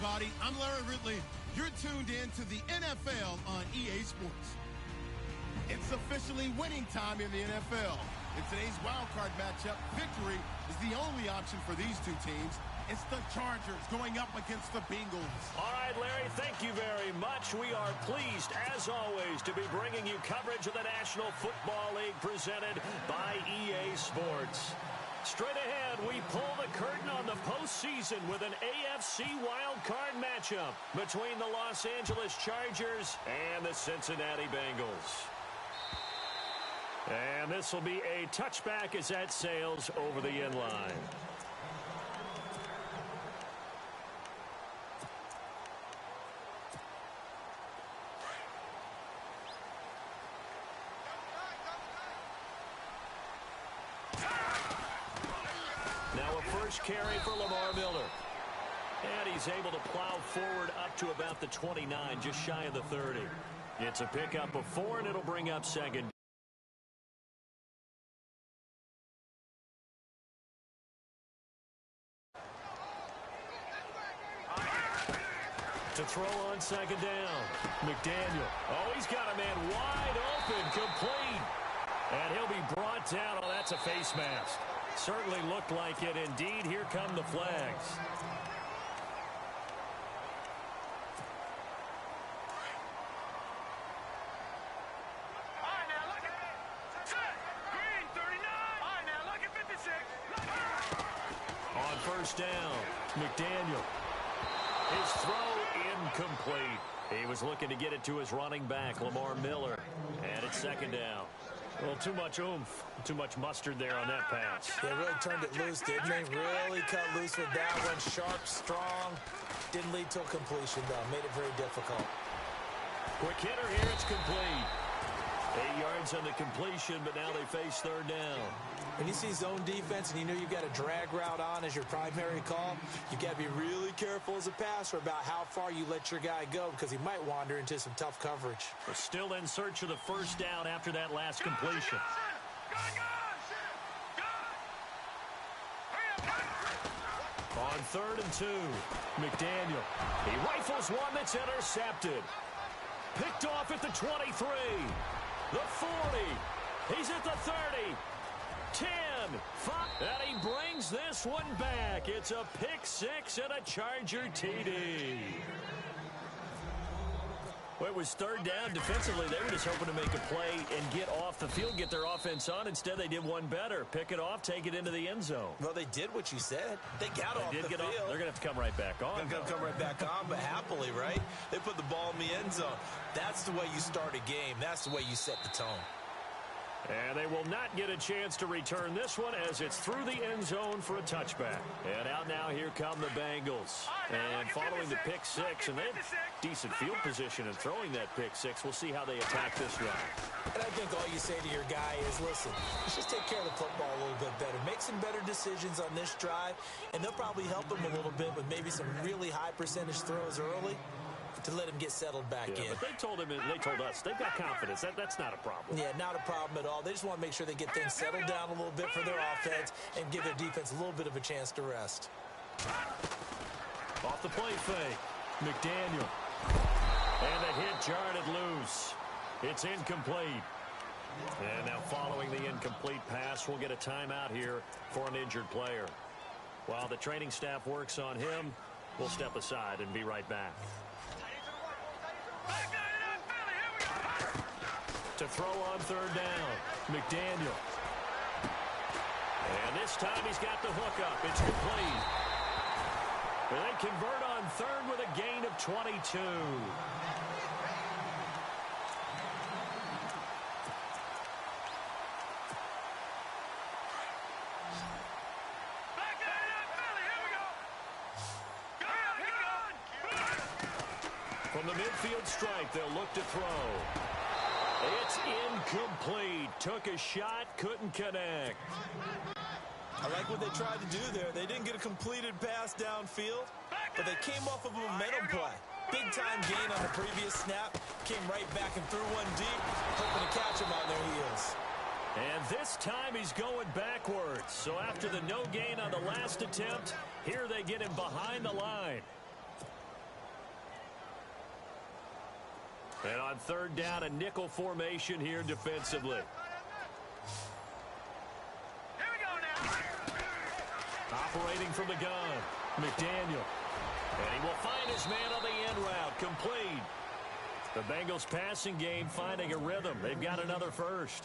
everybody. I'm Larry Ridley. You're tuned in to the NFL on EA Sports. It's officially winning time in the NFL. In today's wildcard matchup, victory is the only option for these two teams. It's the Chargers going up against the Bengals. All right, Larry, thank you very much. We are pleased, as always, to be bringing you coverage of the National Football League presented by EA Sports. Straight ahead, we pull the curtain on the postseason with an AFC wildcard matchup between the Los Angeles Chargers and the Cincinnati Bengals. And this will be a touchback as that sails over the end line. Now a first carry for Lamar Miller. And he's able to plow forward up to about the 29, just shy of the 30. It's a pickup of 4, and it'll bring up second. To throw on second down. McDaniel. Oh, he's got a man wide open, complete. And he'll be brought down. Oh, that's a face mask. Certainly looked like it. Indeed, here come the flags. On first down, McDaniel. His throw incomplete. He was looking to get it to his running back, Lamar Miller. And it's second down. Well, too much oomph, too much mustard there on that pass. They really turned it loose, didn't they? Really cut loose with that one. Sharp, strong. Didn't lead to a completion, though. Made it very difficult. Quick hitter here. It's complete. 8 yards on the completion, but now they face third down. When you see zone defense and you know you've got a drag route on as your primary call, you've got to be really careful as a passer about how far you let your guy go because he might wander into some tough coverage. We're still in search of the first down after that last completion. On 3rd and 2, McDaniel. He rifles one that's intercepted. Picked off at the 23, the 40. He's at the 30. 10, 5, and he brings this one back. It's a pick 6 and a Charger TD. Well, it was third down. Defensively, they were just hoping to make a play and get off the field, get their offense on. Instead, they did one better. Pick it off, take it into the end zone. Well, they did what you said. They got off the field. They're going to have to come right back on. They're going to come right back on, but happily, right? They put the ball in the end zone. That's the way you start a game. That's the way you set the tone. And they will not get a chance to return this one as it's through the end zone for a touchback. And out now, here come the Bengals. And following the pick 6, and they have decent field position in throwing that pick 6. We'll see how they attack this drive. And I think all you say to your guy is, listen, let's just take care of the football a little bit better. Make some better decisions on this drive, and they'll probably help him a little bit with maybe some really high percentage throws early to let him get settled back in. But they told us they've got confidence. That's not a problem. Yeah, not a problem at all. They just want to make sure they get things settled down a little bit for their offense and give their defense a little bit of a chance to rest. Off the play fake, McDaniel. And the hit jarred it loose. It's incomplete. And now following the incomplete pass, we'll get a timeout here for an injured player. While the training staff works on him, we'll step aside and be right back. To throw on third down, McDaniel. And this time he's got the hook up. It's complete. And they convert on third with a gain of 22. From the midfield stripe, they'll look to throw. It's incomplete. Took a shot, couldn't connect. I like what they tried to do there. They didn't get a completed pass downfield, but they came off of a momentum play. Big-time gain on the previous snap. Came right back and threw one deep, hoping to catch them on their heels. And this time he's going backwards. So after the no gain on the last attempt, here they get him behind the line. And on third down, a nickel formation here defensively. Here we go now. Operating from the gun, McDaniel. And he will find his man on the end route, complete. The Bengals passing game finding a rhythm. They've got another first.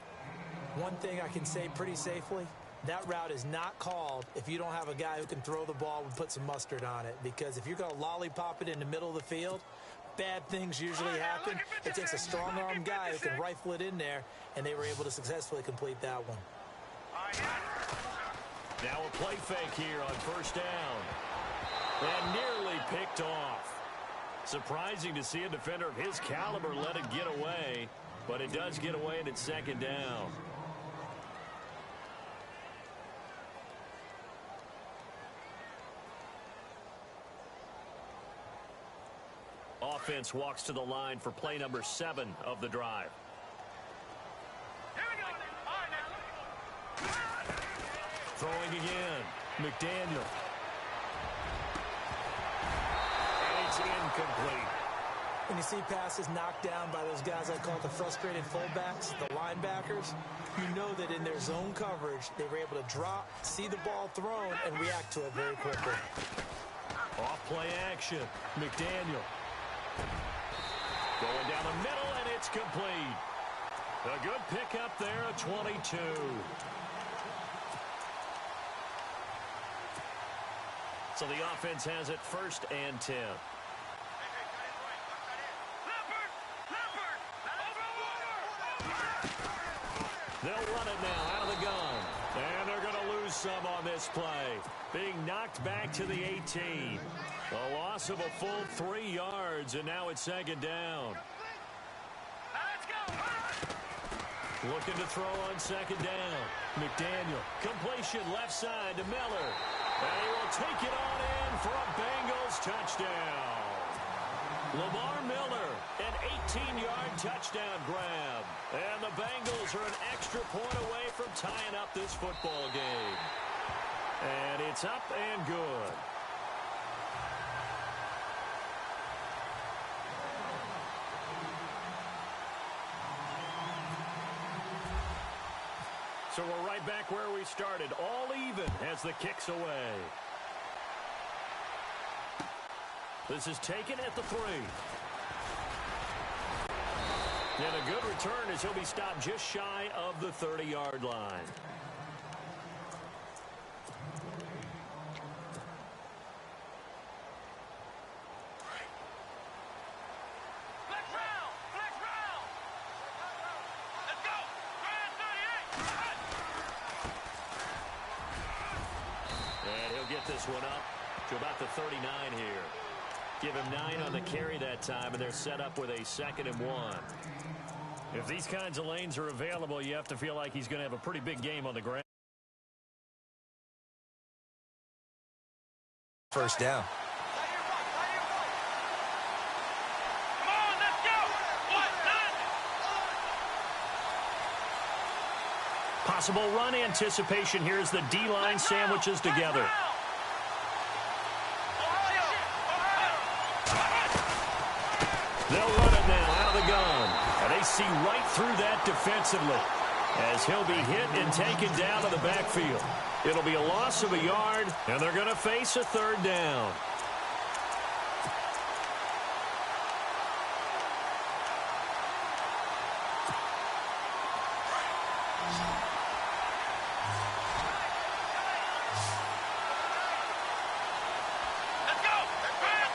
One thing I can say pretty safely, that route is not called if you don't have a guy who can throw the ball and put some mustard on it. Because if you're going to lollipop it in the middle of the field, bad things usually happen. It takes a strong-arm guy who can rifle it in there, and they were able to successfully complete that one. Now a play fake here on first down. And nearly picked off. Surprising to see a defender of his caliber let it get away, but it does get away and it's second down. Offense walks to the line for play number 7 of the drive. Here we go now. All right, now. Throwing again. McDaniel. And it's incomplete. When you see passes knocked down by those guys I call the frustrated fullbacks, the linebackers, you know that in their zone coverage, they were able to drop, see the ball thrown, and react to it very quickly. Off play action. McDaniel. Going down the middle, and it's complete. A good pickup there, a 22. So the offense has it first and 10. They'll run it now out of the gun. And they're going to lose some on this play. Being knocked back to the 18. A loss of a full 3 yards, and now it's second down. Looking to throw on second down. McDaniel. Completion left side to Miller. And he will take it on in for a Bengals touchdown. Lamar Miller, an 18-yard touchdown grab. And the Bengals are an extra point away from tying up this football game. And it's up and good. So we're right back where we started, all even as the kick's away. This is taken at the 3. And a good return as he'll be stopped just shy of the 30-yard line. This one up to about the 39 here. Give him 9 on the carry that time, and they're set up with a 2nd and 1. If these kinds of lanes are available, you have to feel like he's going to have a pretty big game on the ground. First down. Come on, let's go. Possible run anticipation here as the D-line sandwiches together. They'll run it now out of the gun. And they see right through that defensively as he'll be hit and taken down to the backfield. It'll be a loss of a yard, and they're going to face a 3rd down.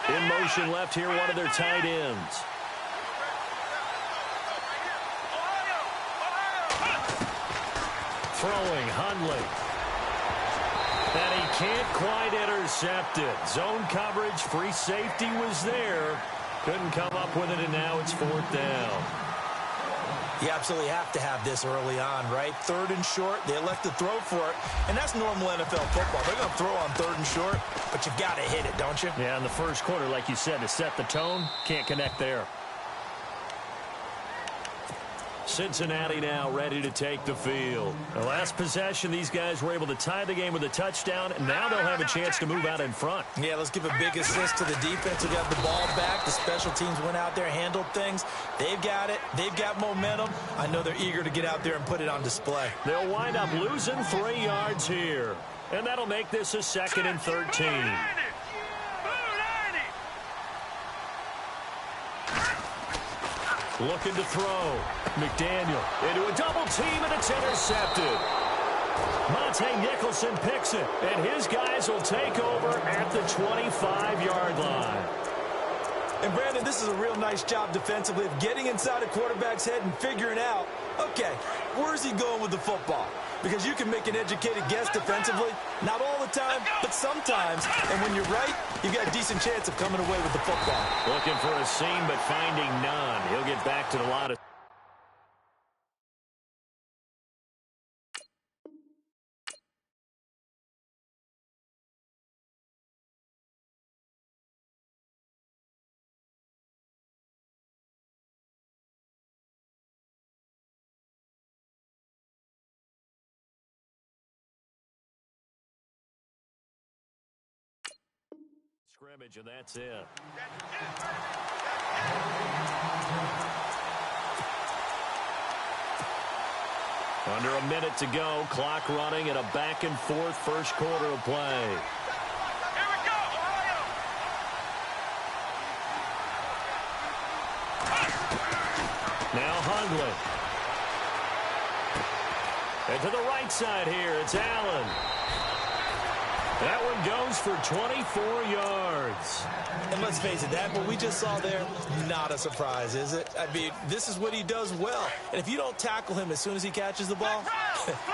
In motion left here, one of their tight ends. Throwing Hundley. And he can't quite intercept it. Zone coverage, free safety was there. Couldn't come up with it, and now it's 4th down. You absolutely have to have this early on, right? 3rd and short, they elect to throw for it, and that's normal NFL football. They're going to throw on 3rd and short, but you've got to hit it, don't you? Yeah, in the first quarter, like you said, to set the tone, can't connect there. Cincinnati now ready to take the field. The last possession, these guys were able to tie the game with a touchdown, and now they'll have a chance to move out in front. Yeah, let's give a big assist to the defense who got the ball back. The special teams went out there, handled things. They've got it. They've got momentum. I know they're eager to get out there and put it on display. They'll wind up losing 3 yards here, and that'll make this a 2nd and 13. Looking to throw. McDaniel into a double team, and it's intercepted. Monte Nicholson picks it, and his guys will take over at the 25-yard line. And, Brandon, this is a real nice job defensively of getting inside a quarterback's head and figuring out, okay, where's he going with the football? Because you can make an educated guess defensively, not all the time, but sometimes. And when you're right, you've got a decent chance of coming away with the football. Looking for a seam, but finding none. He'll get back to the line of... scrimmage, and that's it. Under a minute to go, clock running, and a back-and-forth first quarter of play. Here we go, Ohio! Now Hundley. And to the right side here, it's Allen. That one goes for 24 yards. And let's face it, that what we just saw there, not a surprise, is it? I mean, this is what he does well. And if you don't tackle him as soon as he catches the ball,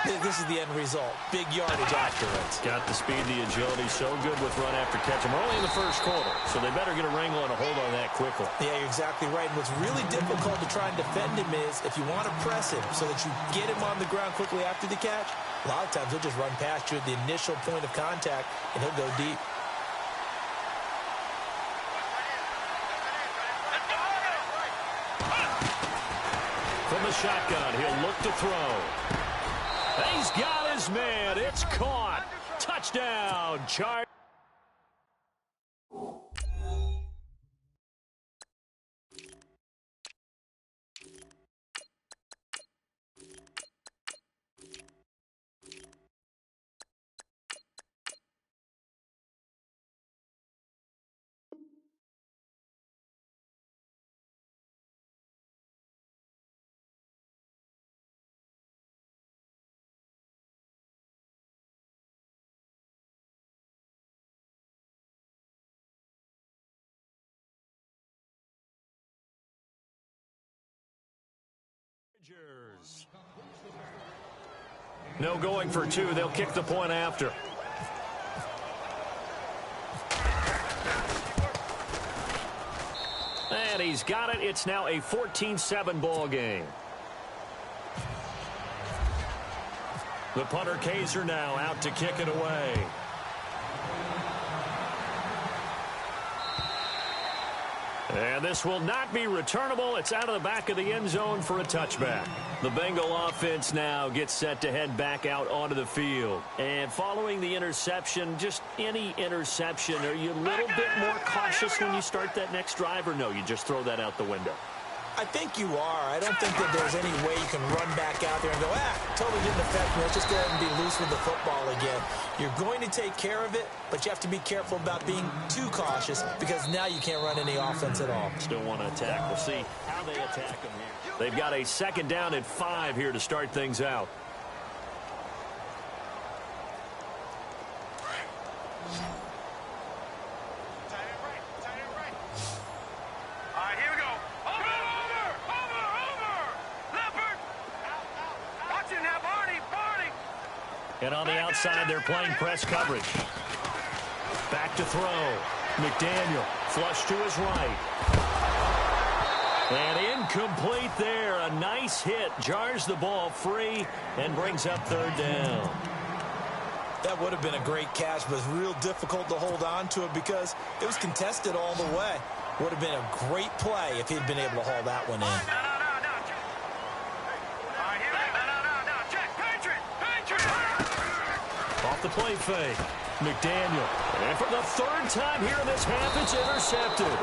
this is the end result. Big yardage afterwards. Got the speed, the agility, so good with run after catch. And we're only in the first quarter, so they better get a wrangle and a hold on that quickly. Yeah, you're exactly right. And what's really difficult to try and defend him is if you want to press him so that you get him on the ground quickly after the catch, a lot of times he'll just run past you at the initial point of contact, and he'll go deep. From the shotgun, he'll look to throw. He's got his man. It's caught. Touchdown, Chargers. No going for two. They'll kick the point after. And he's got it. It's now a 14-7 ball game. The punter Kaiser now out to kick it away. And this will not be returnable. It's out of the back of the end zone for a touchback. The Bengal offense now gets set to head back out onto the field. And following the interception, just any interception, are you a little bit more cautious when you start that next drive, or no, you just throw that out the window? I think you are. I don't think that there's any way you can run back out there and go, totally didn't affect me. Let's just go ahead and be loose with the football again. You're going to take care of it, but you have to be careful about being too cautious because now you can't run any offense at all. Still want to attack. We'll see how they attack them here. They've got a 2nd down and 5 here to start things out. And on the outside, they're playing press coverage. Back to throw. McDaniel, flush to his right. And incomplete there. A nice hit. Jars the ball free and brings up 3rd down. That would have been a great catch, but it's real difficult to hold on to it because it was contested all the way. Would have been a great play if he'd been able to haul that one in. play fake. McDaniel. And for the third time here in this half, it's intercepted.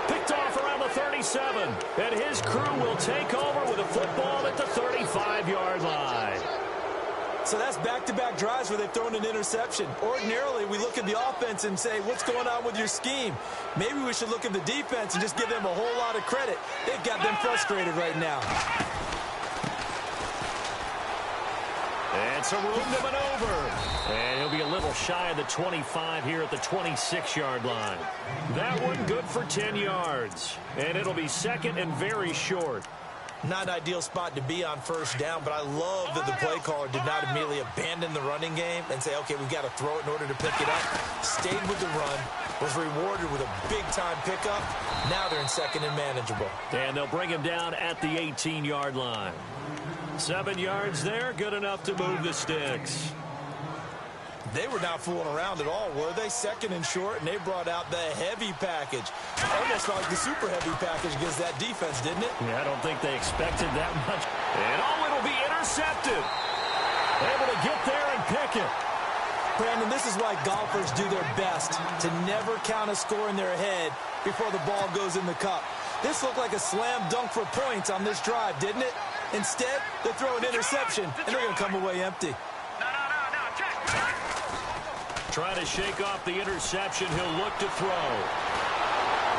Picked off around the 37. And his crew will take over with a football at the 35-yard line. So that's back-to-back drives where they've thrown an interception. Ordinarily, we look at the offense and say, what's going on with your scheme? Maybe we should look at the defense and just give them a whole lot of credit. They've got them frustrated right now. And some room to maneuver. And he'll be a little shy of the 25 here at the 26-yard line. That one good for 10 yards. And it'll be second and very short. Not an ideal spot to be on first down, but I love that the play caller did not immediately abandon the running game and say, okay, we've got to throw it in order to pick it up. Stayed with the run, was rewarded with a big-time pickup. Now they're in second and manageable. And they'll bring him down at the 18-yard line. 7 yards there, good enough to move the sticks. They were not fooling around at all, were they? Second and short, and they brought out the heavy package. Almost felt like the super heavy package against that defense, didn't it? Yeah, I don't think they expected that much. And it'll be intercepted. Able to get there and pick it. Brandon, this is why golfers do their best to never count a score in their head before the ball goes in the cup. This looked like a slam dunk for points on this drive, didn't it? Instead, they throw an interception, and they're going to come away empty. Trying to shake off the interception. He'll look to throw.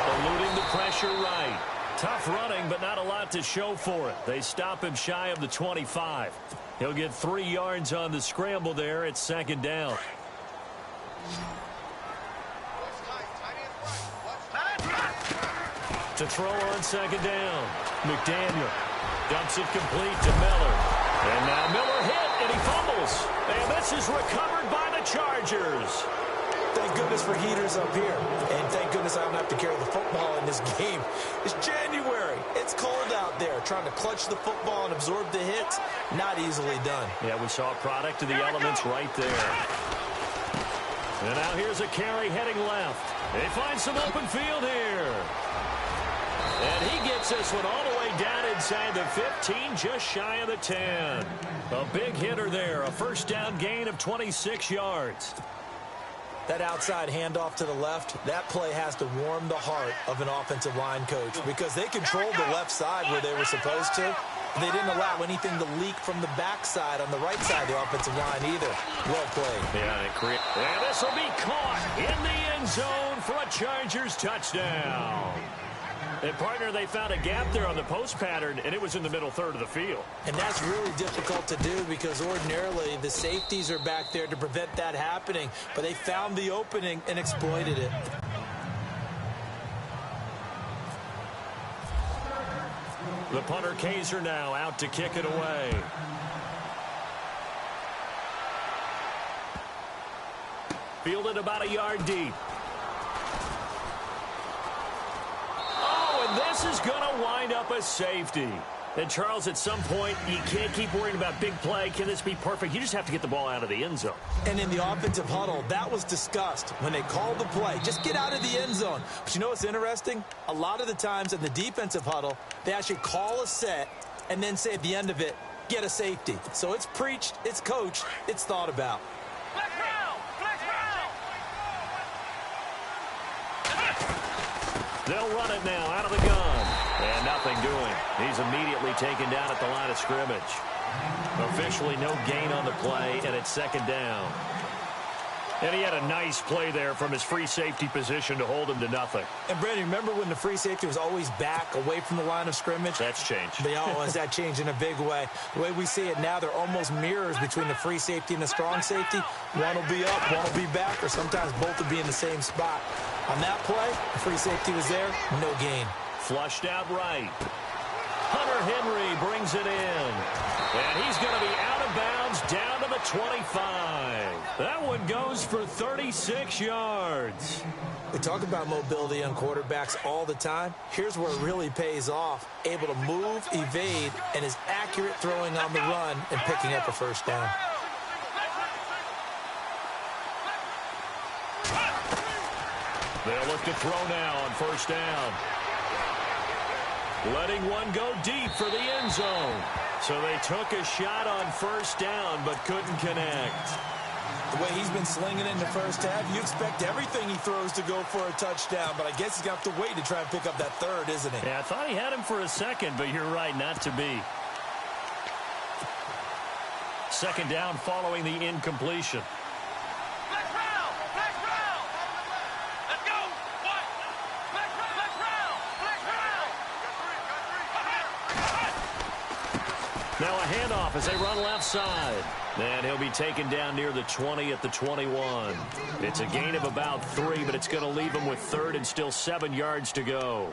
Eluding the pressure right. Tough running, but not a lot to show for it. They stop him shy of the 25. He'll get 3 yards on the scramble there. It's second down. To throw on second down. McDaniel dumps it complete to Miller. And now Miller hit, and he fumbles. And this is recovered by the Chargers. Thank goodness for heaters up here. And thank goodness I don't have to carry the football in this game. It's January. It's cold out there. Trying to clutch the football and absorb the hits, not easily done. Yeah, we saw a product of the elements right there. And now here's a carry heading left. They find some open field here. And he gets this one all the way down inside the 15, just shy of the 10. A big hitter there, a first down gain of 26 yards. That outside handoff to the left, that play has to warm the heart of an offensive line coach because they controlled the left side where they were supposed to. They didn't allow anything to leak from the backside on the right side of the offensive line either. Well played. Yeah, and this will be caught in the end zone for a Chargers touchdown. And, partner, they found a gap there on the post pattern, and it was in the middle third of the field. And that's really difficult to do because ordinarily the safeties are back there to prevent that happening. But they found the opening and exploited it. The punter Kaiser now out to kick it away. Fielded about a yard deep. This is going to wind up a safety. And, Charles, at some point, you can't keep worrying about big play. Can this be perfect? You just have to get the ball out of the end zone. And in the offensive huddle, that was discussed when they called the play. Just get out of the end zone. But you know what's interesting? A lot of the times in the defensive huddle, they actually call a set and then say at the end of it, get a safety. So it's preached, it's coached, it's thought about. They'll run it now out of the gun. And nothing doing. He's immediately taken down at the line of scrimmage. Officially no gain on the play, and it's second down. And he had a nice play there from his free safety position to hold him to nothing. And, Brandon, remember when the free safety was always back away from the line of scrimmage? That's changed. But has that changed in a big way? The way we see it now, they're almost mirrors between the free safety and the strong safety. One will be up, one will be back, or sometimes both will be in the same spot. On that play, the free safety was there, no gain. Flushed out right. Hunter Henry brings it in. And he's going to be out of bounds down to the 25. That one goes for 36 yards. We talk about mobility on quarterbacks all the time. Here's where it really pays off. Able to move, evade, and is accurate throwing on the run and picking up a first down. They'll look to throw now on first down. Letting one go deep for the end zone. So they took a shot on first down but couldn't connect. The way he's been slinging it in the first half, you expect everything he throws to go for a touchdown, but I guess he's going to have to wait to try and pick up that third, isn't he? Yeah, I thought he had him for a second, but you're right, not to be. Second down following the incompletion. Let's round! Let's round! Let's go! What? Let's round! Let's round! Let's round! Now a handoff as they run left side. And he'll be taken down near the 20 at the 21. It's a gain of about 3, but it's going to leave him with third and still 7 yards to go.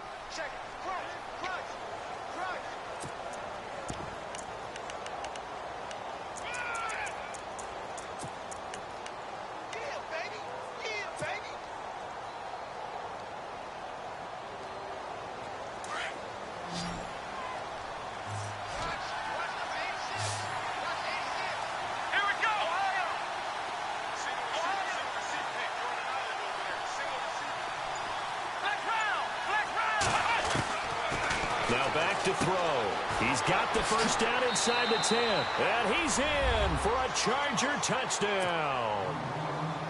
Now back to throw. He's got the first down inside the 10. And he's in for a Charger touchdown.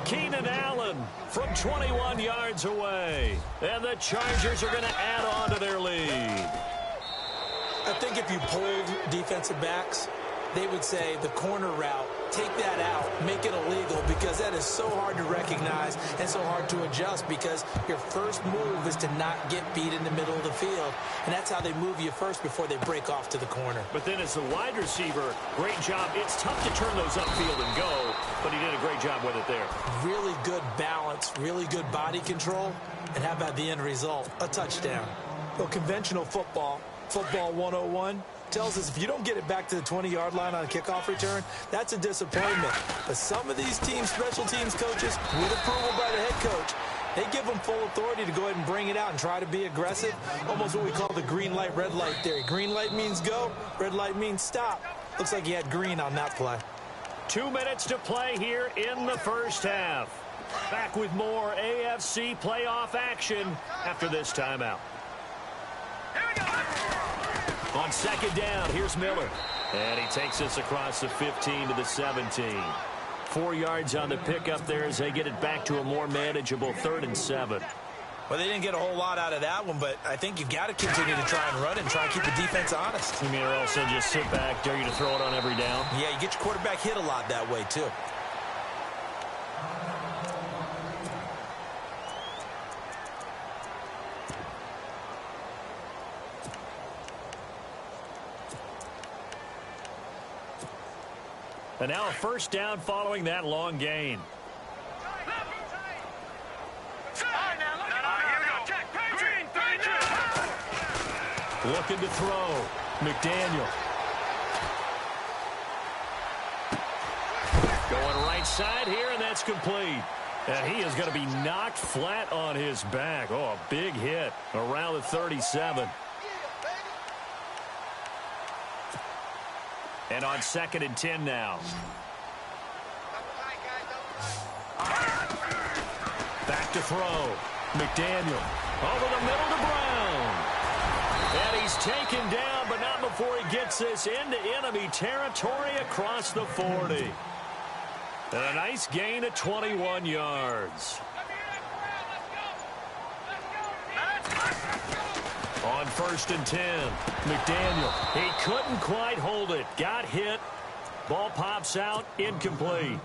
Keenan Allen from 21 yards away. And the Chargers are going to add on to their lead. I think if you polled defensive backs, they would say the corner route, take that out, make it illegal, because that is so hard to recognize and so hard to adjust, because your first move is to not get beat in the middle of the field, and that's how they move you first before they break off to the corner. But then as the wide receiver, great job. It's tough to turn those upfield and go, but he did a great job with it there. Really good balance, really good body control, and how about the end result? A touchdown. Well, conventional football 101, tells us if you don't get it back to the 20-yard line on a kickoff return, that's a disappointment. But some of these teams, special teams coaches, with approval by the head coach, they give them full authority to go ahead and bring it out and try to be aggressive, almost what we call the green light, red light theory. Green light means go, red light means stop. Looks like he had green on that play. 2 minutes to play here in the first half. Back with more AFC playoff action after this timeout. On second down, here's Miller. And he takes us across the 15 to the 17. 4 yards on the pickup there as they get it back to a more manageable 3rd and 7. Well, they didn't get a whole lot out of that one, but I think you've got to continue to try and run and try and keep the defense honest. You mean, or also just sit back, dare you to throw it on every down? Yeah, you get your quarterback hit a lot that way, too. And now a first down following that long gain. Looking to throw. McDaniel. Going right side here, and that's complete. And he is going to be knocked flat on his back. Oh, a big hit around the 37. And on 2nd and 10 now. Back to throw. McDaniel over the middle to Brown. And he's taken down, but not before he gets this into enemy territory across the 40. And a nice gain of 21 yards. On 1st and 10, McDaniel. He couldn't quite hold it. Got hit. Ball pops out. Incomplete.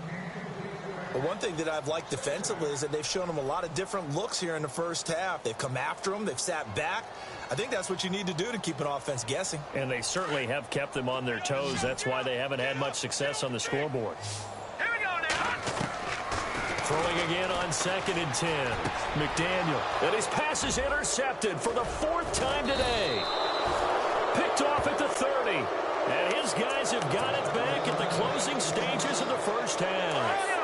Well, one thing that I've liked defensively is that they've shown him a lot of different looks here in the first half. They've come after him. They've sat back. I think that's what you need to do to keep an offense guessing. And they certainly have kept them on their toes. That's why they haven't had much success on the scoreboard. Here we go now. Throwing again on 2nd and 10. McDaniel. And his pass is intercepted for the 4th time today. Picked off at the 30. And his guys have got it back at the closing stages of the first half.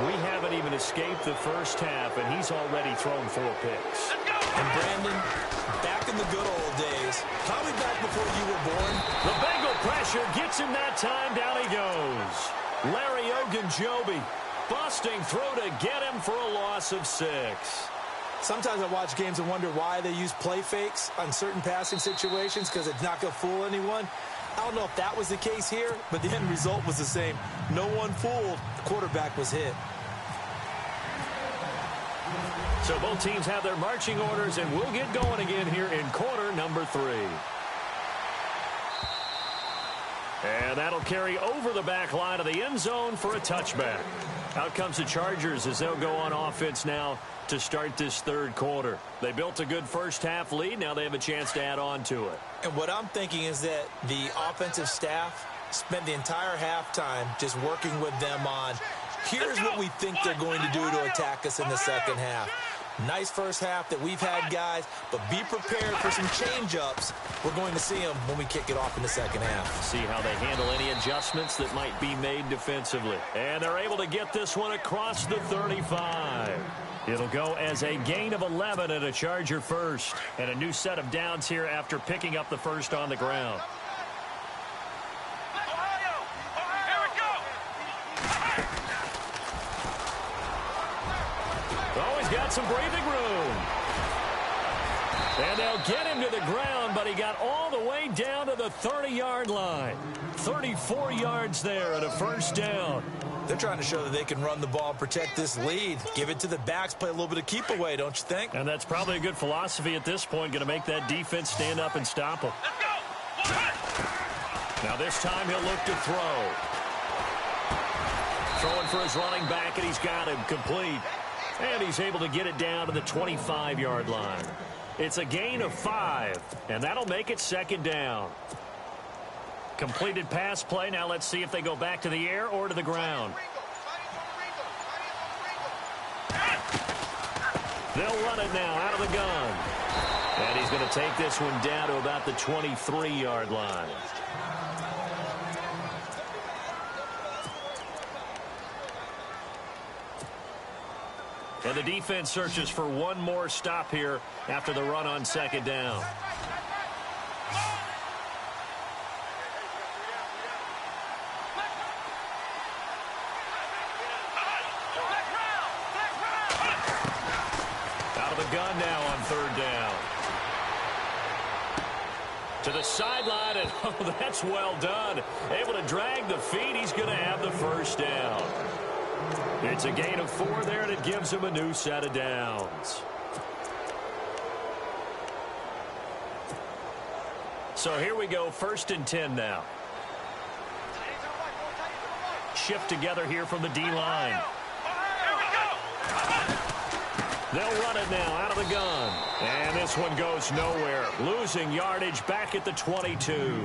We haven't even escaped the first half, and he's already thrown 4 picks. And Brandon, back in the good old days, probably back before you were born. The Bengal pressure gets him that time. Down he goes. Larry Ogunjobi. Busting through to get him for a loss of 6. Sometimes I watch games and wonder why they use play fakes on certain passing situations, because it's not going to fool anyone. I don't know if that was the case here, but the end result was the same. No one fooled. The quarterback was hit. So both teams have their marching orders, and we'll get going again here in quarter number 3. And that'll carry over the back line of the end zone for a touchback. Out comes the Chargers as they'll go on offense now to start this third quarter. They built a good first-half lead. Now they have a chance to add on to it. And what I'm thinking is that the offensive staff spent the entire halftime just working with them on, here's what we think they're going to do to attack us in the second half. Nice first half that we've had, guys, but be prepared for some change-ups. We're going to see them when we kick it off in the second half. See how they handle any adjustments that might be made defensively. And they're able to get this one across the 35. It'll go as a gain of 11 and a Charger first. And a new set of downs here after picking up the first on the ground. Got some breathing room. And they'll get him to the ground, but he got all the way down to the 30-yard line. 34 yards there and a first down. They're trying to show that they can run the ball, protect this lead. Give it to the backs, play a little bit of keep away, don't you think? And that's probably a good philosophy at this point, going to make that defense stand up and stop him. Now this time he'll look to throw. Throwing for his running back, and he's got him complete. And he's able to get it down to the 25-yard line. It's a gain of 5, and that'll make it second down. Completed pass play. Now let's see if they go back to the air or to the ground. They'll run it now out of the gun. And he's going to take this one down to about the 23-yard line. And the defense searches for one more stop here after the run on second down. Out of the gun now on third down. To the sideline, and oh, that's well done. Able to drag the feet. He's going to have the first down. It's a gain of 4 there, and it gives him a new set of downs. So here we go, 1st and 10 now. Shift together here from the D-line. They'll run it now out of the gun. And this one goes nowhere. Losing yardage back at the 22.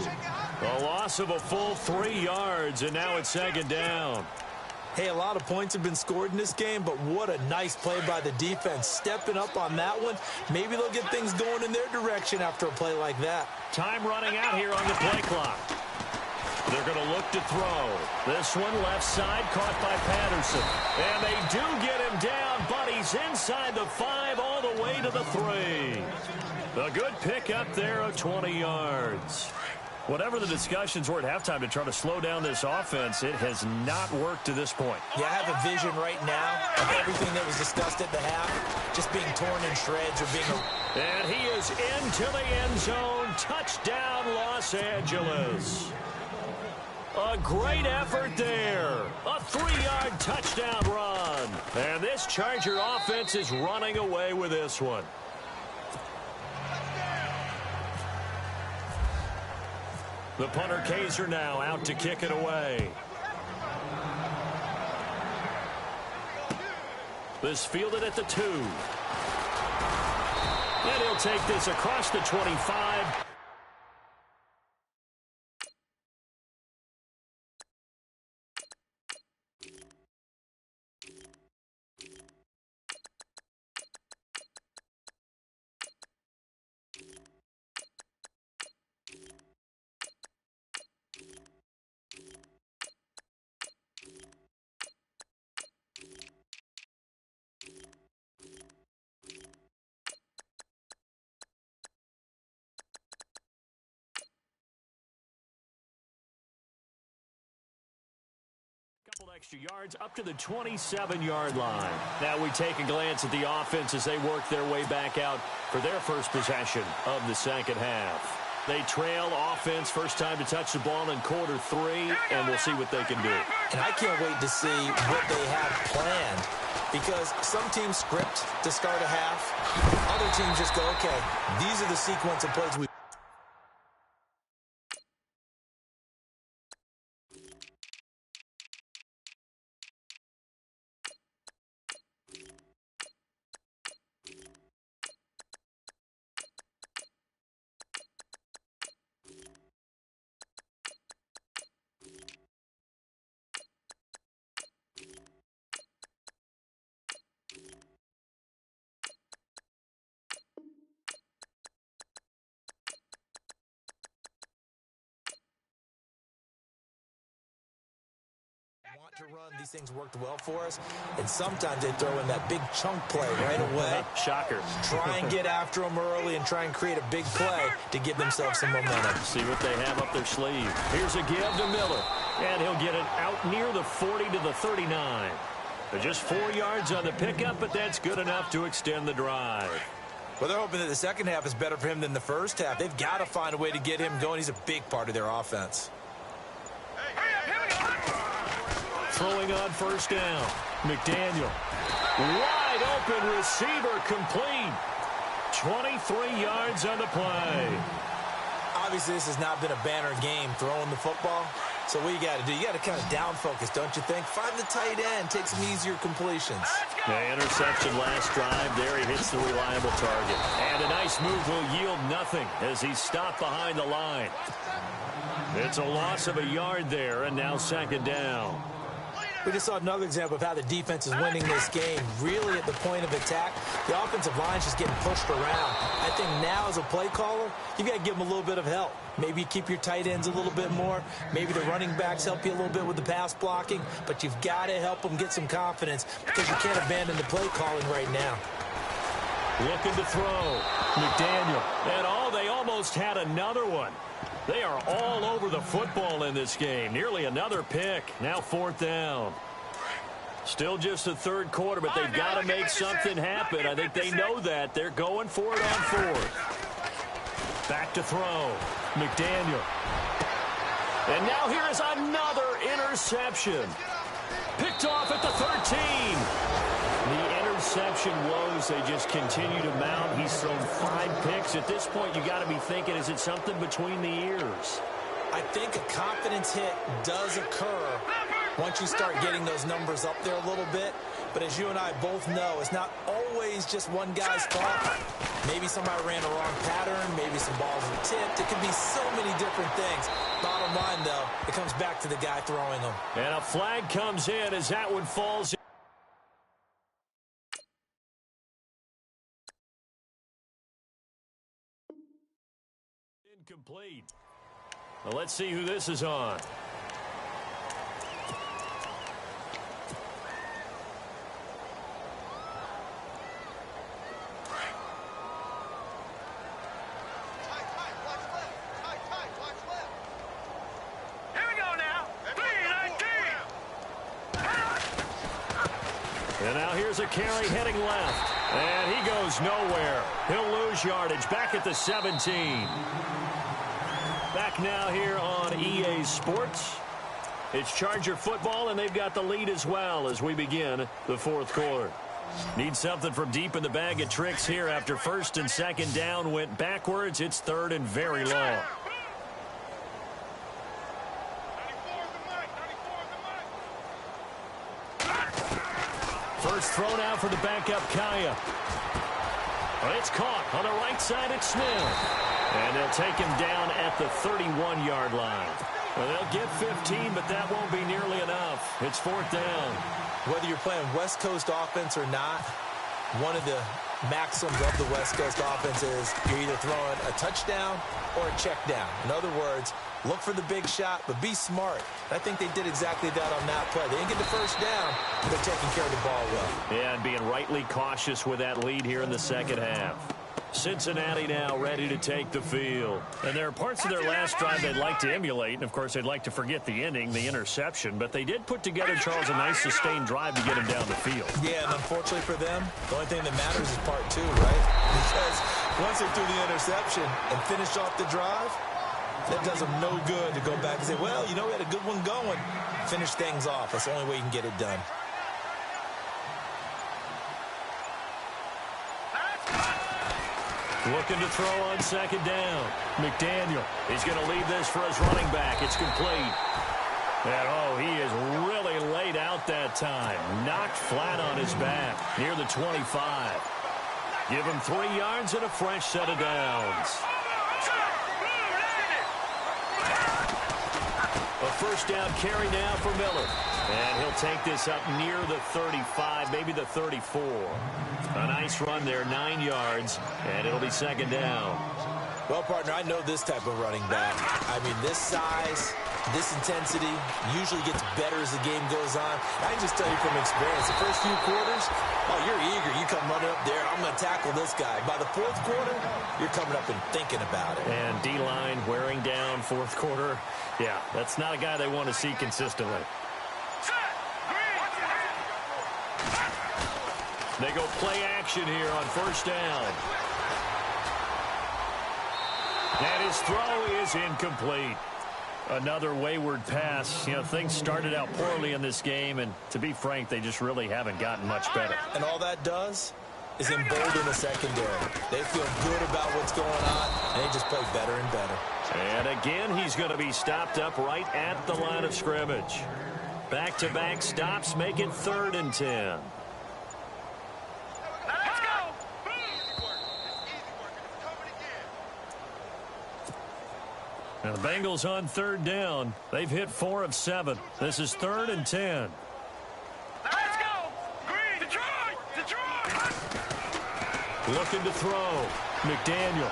A loss of a full 3 yards, and now it's second down. Hey, a lot of points have been scored in this game, but what a nice play by the defense. Stepping up on that one. Maybe they'll get things going in their direction after a play like that. Time running out here on the play clock. They're going to look to throw. This one left side caught by Patterson. And they do get him down, but he's inside the 5 all the way to the 3. A good pickup there of 20 yards. Whatever the discussions were at halftime to try to slow down this offense, it has not worked to this point. Yeah, I have a vision right now of everything that was discussed at the half just being torn in shreds or being... And he is into the end zone. Touchdown, Los Angeles. A great effort there. A 3-yard touchdown run. And this Charger offense is running away with this one. The punter Kaiser now out to kick it away. This fielded at the 2. And he'll take this across the 25. Couple extra yards up to the 27-yard line. Now we take a glance at the offense as they work their way back out for their first possession of the second half. They trail offense, first time to touch the ball in quarter 3, and we'll see what they can do. And I can't wait to see what they have planned, because some teams script to start a half. Other teams just go, okay, these are the sequence of plays we... want to run. These things worked well for us, and sometimes they throw in that big chunk play right away. Shocker. Try and get after them early and try and create a big play to give themselves some momentum. See what they have up their sleeve. Here's a give to Miller, and he'll get it out near the 40 to the 39. Just 4 yards on the pickup, but that's good enough to extend the drive. Well, they're hoping that the second half is better for him than the first half. They've got to find a way to get him going. He's a big part of their offense. Throwing on first down. McDaniel. Wide open receiver complete. 23 yards on the play. Obviously, this has not been a banner game throwing the football. So what you got to do, you got to kind of down focus, don't you think? Find the tight end, take some easier completions. The interception last drive. There he hits the reliable target. And a nice move will yield nothing as he's stopped behind the line. It's a loss of a yard there, and now second down. We just saw another example of how the defense is winning this game. Really at the point of attack, the offensive line's just getting pushed around. I think now as a play caller, you got to give them a little bit of help. Maybe you keep your tight ends a little bit more. Maybe the running backs help you a little bit with the pass blocking. But you've got to help them get some confidence because you can't abandon the play calling right now. Looking to throw. McDaniel. And they almost had another one. They are all over the football in this game. Nearly another pick. Now fourth down. Still just the third quarter, but they've got to make something happen. I think they know that. They're going for it on fourth. Back to throw. McDaniel. And now here is another interception. Picked off at the 13. The interception woes, they just continue to mount. He's thrown 5 picks. At this point, you got to be thinking, is it something between the ears? I think a confidence hit does occur once you start getting those numbers up there a little bit. But as you and I both know, it's not always just one guy's fault. Maybe somebody ran a wrong pattern. Maybe some balls were tipped. It could be so many different things. Bottom line, though, it comes back to the guy throwing them. And a flag comes in as that one falls in. Incomplete. Well, let's see who this is on. And now here's a carry heading left. And he goes nowhere. He'll lose yardage back at the 17. Back now here on EA Sports. It's Charger football, and they've got the lead as well as we begin the fourth quarter. Need something from deep in the bag of tricks here after first and second down went backwards. It's third and very long. First throw now for the backup Kaya. Well, it's caught on the right side at Smith. And they'll take him down at the 31-yard line. Well, they'll get 15, but that won't be nearly enough. It's fourth down. Whether you're playing West Coast offense or not, one of the maxims of the West Coast offense is you're either throwing a touchdown or a check down. In other words, look for the big shot, but be smart. I think they did exactly that on that play. They didn't get the first down, but they're taking care of the ball well. Yeah, and being rightly cautious with that lead here in the second half. Cincinnati now ready to take the field. And there are parts of their last drive they'd like to emulate, and, of course, they'd like to forget the ending, the interception. But they did put together, Charles, a nice sustained drive to get him down the field. Yeah, and unfortunately for them, the only thing that matters is part 2, right? Because once they threw the interception and finished off the drive, that does them no good to go back and say, well, you know, we had a good one going. Finish things off. That's the only way you can get it done. Looking to throw on second down. McDaniel, he's going to leave this for his running back. It's complete. And, oh, he is really laid out that time. Knocked flat on his back near the 25. Give him 3 yards and a fresh set of downs. A first down carry now for Miller. And he'll take this up near the 35, maybe the 34. A nice run there, 9 yards, and it'll be second down. Well, partner, I know this type of running back. I mean, this size, this intensity usually gets better as the game goes on. I can just tell you from experience, the first few quarters, oh, you're eager. You come running up there, I'm going to tackle this guy. By the fourth quarter, you're coming up and thinking about it. And D-line wearing down fourth quarter. Yeah, that's not a guy they want to see consistently. They go play action here on first down. And his throw is incomplete. Another wayward pass. You know, things started out poorly in this game, and to be frank, they just really haven't gotten much better. And all that does is embolden the secondary. They feel good about what's going on, and they just play better and better. And again, he's going to be stopped up right at the line of scrimmage. Back-to-back stops make it 3rd and 10. Now the Bengals on 3rd down. They've hit 4 of 7. This is 3rd and 10. Let's go! Green! Detroit! Detroit! Looking to throw. McDaniel.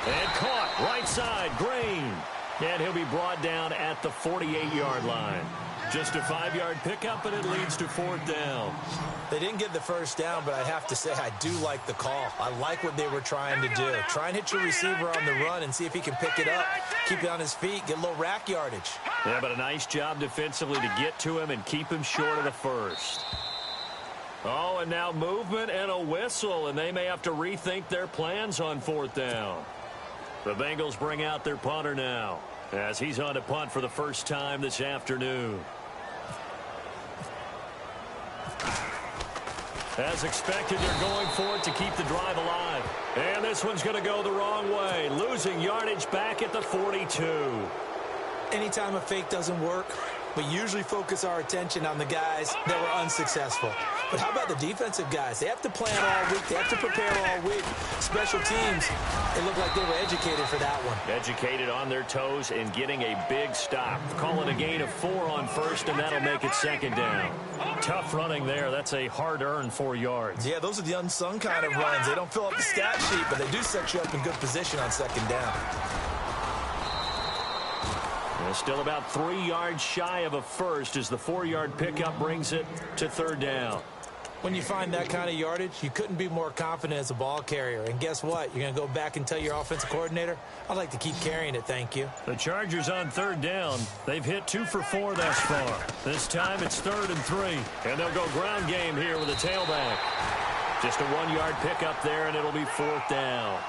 And caught right side. Green. And he'll be brought down at the 48-yard line. Just a 5-yard pickup, and it leads to 4th down. They didn't get the first down, but I have to say I do like the call. I like what they were trying to do. Try and hit your receiver on the run and see if he can pick it up, keep it on his feet, get a little rack yardage. Yeah, but a nice job defensively to get to him and keep him short of the first. Oh, and now movement and a whistle, and they may have to rethink their plans on 4th down. The Bengals bring out their punter now, as he's on to punt for the first time this afternoon. As expected, they're going for it to keep the drive alive. And this one's going to go the wrong way, losing yardage back at the 42. Anytime a fake doesn't work, we usually focus our attention on the guys that were unsuccessful. But how about the defensive guys? They have to plan all week. They have to prepare all week. Special teams, it looked like they were educated for that one. Educated on their toes and getting a big stop. Call it a gain of 4 on first, and that'll make it 2nd down. Tough running there. That's a hard-earned 4 yards. Yeah, those are the unsung kind of runs. They don't fill up the stat sheet, but they do set you up in good position on 2nd down. They're still about 3 yards shy of a first as the 4-yard pickup brings it to 3rd down. When you find that kind of yardage, you couldn't be more confident as a ball carrier. And guess what? You're going to go back and tell your offensive coordinator, I'd like to keep carrying it, thank you. The Chargers on 3rd down. They've hit 2 for 4 thus far. This time it's 3rd and 3. And they'll go ground game here with a tailback. Just a 1-yard pickup there, and it'll be 4th down.